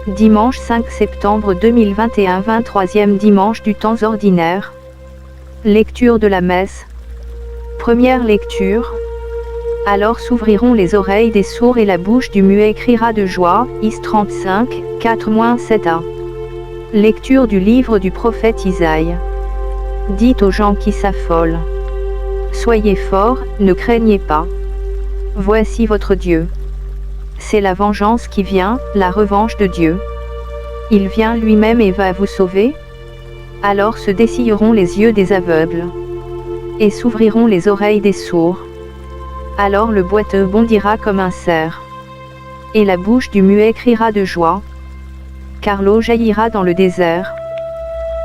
Dimanche 5 septembre 2021, 23e dimanche du temps ordinaire. Lecture de la messe. Première lecture. Alors s'ouvriront les oreilles des sourds et la bouche du muet criera de joie. Is 35, 4-7a. Lecture du livre du prophète Isaïe. Dites aux gens qui s'affolent: soyez forts, ne craignez pas. Voici votre Dieu. C'est la vengeance qui vient, la revanche de Dieu. Il vient lui-même et va vous sauver. Alors se dessilleront les yeux des aveugles, et s'ouvriront les oreilles des sourds. Alors le boiteux bondira comme un cerf, et la bouche du muet criera de joie. Car l'eau jaillira dans le désert,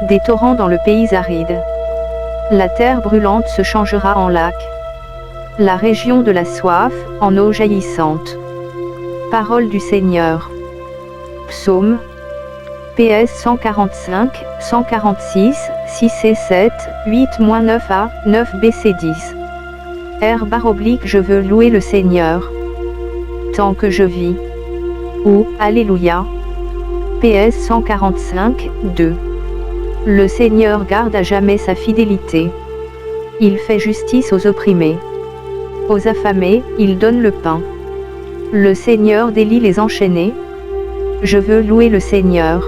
des torrents dans le pays aride. La terre brûlante se changera en lac, la région de la soif, en eau jaillissante. Parole du Seigneur. Psaume. PS 145, 146, 6C7, 8-9A, 9BC10. R/ je veux louer le Seigneur tant que je vis. Ou, Alléluia. PS 145, 2. Le Seigneur garde à jamais sa fidélité. Il fait justice aux opprimés. Aux affamés, il donne le pain. Le Seigneur délie les enchaînés. Je veux louer le Seigneur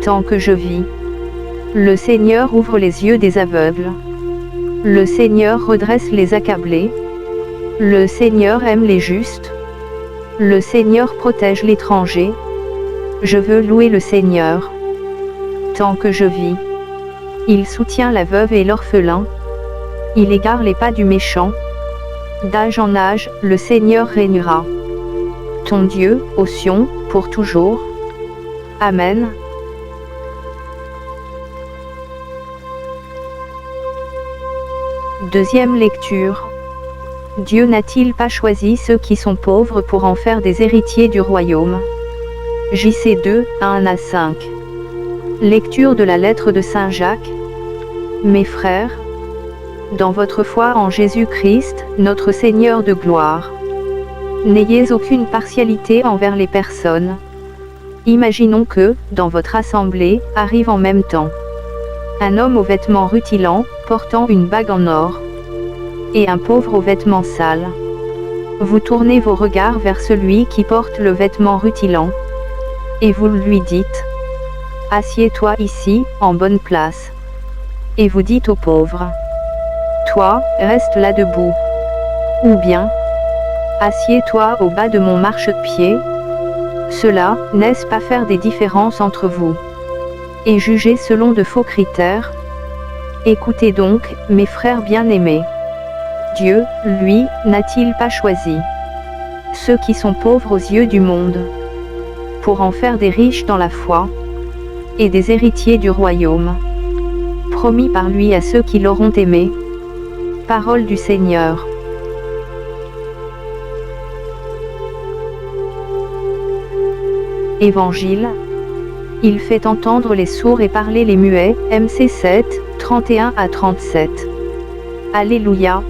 tant que je vis. Le Seigneur ouvre les yeux des aveugles. Le Seigneur redresse les accablés. Le Seigneur aime les justes. Le Seigneur protège l'étranger. Je veux louer le Seigneur tant que je vis. Il soutient la veuve et l'orphelin. Il égare les pas du méchant. D'âge en âge, le Seigneur régnera. Ton Dieu, ô Sion, pour toujours. Amen. Deuxième lecture. Dieu n'a-t-il pas choisi ceux qui sont pauvres pour en faire des héritiers du royaume? JC 2, 1-5. Lecture de la lettre de Saint Jacques. Mes frères, dans votre foi en Jésus-Christ, notre Seigneur de gloire, n'ayez aucune partialité envers les personnes. Imaginons que, dans votre assemblée, arrive en même temps un homme aux vêtements rutilants, portant une bague en or, et un pauvre aux vêtements sales. Vous tournez vos regards vers celui qui porte le vêtement rutilant, et vous lui dites: assieds-toi ici, en bonne place. Et vous dites au pauvre: toi, reste là debout. Ou bien: assieds-toi au bas de mon marchepied. Cela, n'est-ce pas faire des différences entre vous, et juger selon de faux critères? Écoutez donc, mes frères bien-aimés. Dieu, lui, n'a-t-il pas choisi ceux qui sont pauvres aux yeux du monde, pour en faire des riches dans la foi, et des héritiers du royaume, promis par lui à ceux qui l'auront aimé? Parole du Seigneur. Évangile. Il fait entendre les sourds et parler les muets. MC 7, 31-37. Alléluia.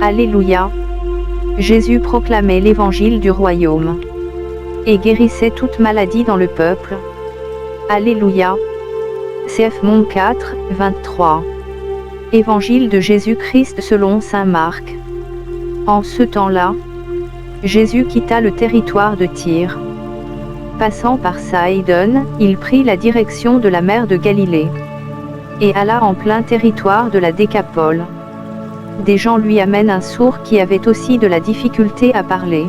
Alléluia. Jésus proclamait l'évangile du royaume et guérissait toute maladie dans le peuple. Alléluia. CF Mon 4, 23. Évangile de Jésus-Christ selon saint Marc. En ce temps-là, Jésus quitta le territoire de Tyr. Passant par Saïdon, il prit la direction de la mer de Galilée, et alla en plein territoire de la Décapole. Des gens lui amènent un sourd qui avait aussi de la difficulté à parler,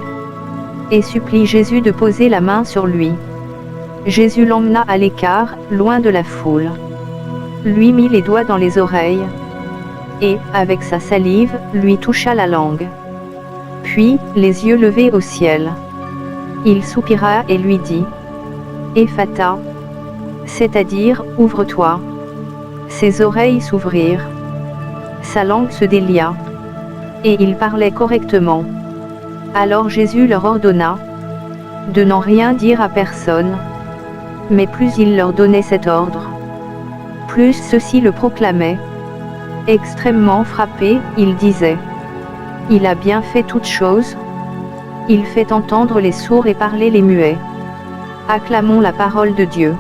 et supplie Jésus de poser la main sur lui. Jésus l'emmena à l'écart, loin de la foule, lui mit les doigts dans les oreilles, et, avec sa salive, lui toucha la langue. Puis, les yeux levés au ciel, il soupira et lui dit: Ephata, c'est-à-dire, ouvre-toi. Ses oreilles s'ouvrirent. Sa langue se délia, et il parlait correctement. Alors Jésus leur ordonna de n'en rien dire à personne. Mais plus il leur donnait cet ordre, plus ceux-ci le proclamaient. Extrêmement frappé, il disait: Il a bien fait toutes choses. Il fait entendre les sourds et parler les muets. Acclamons la parole de Dieu.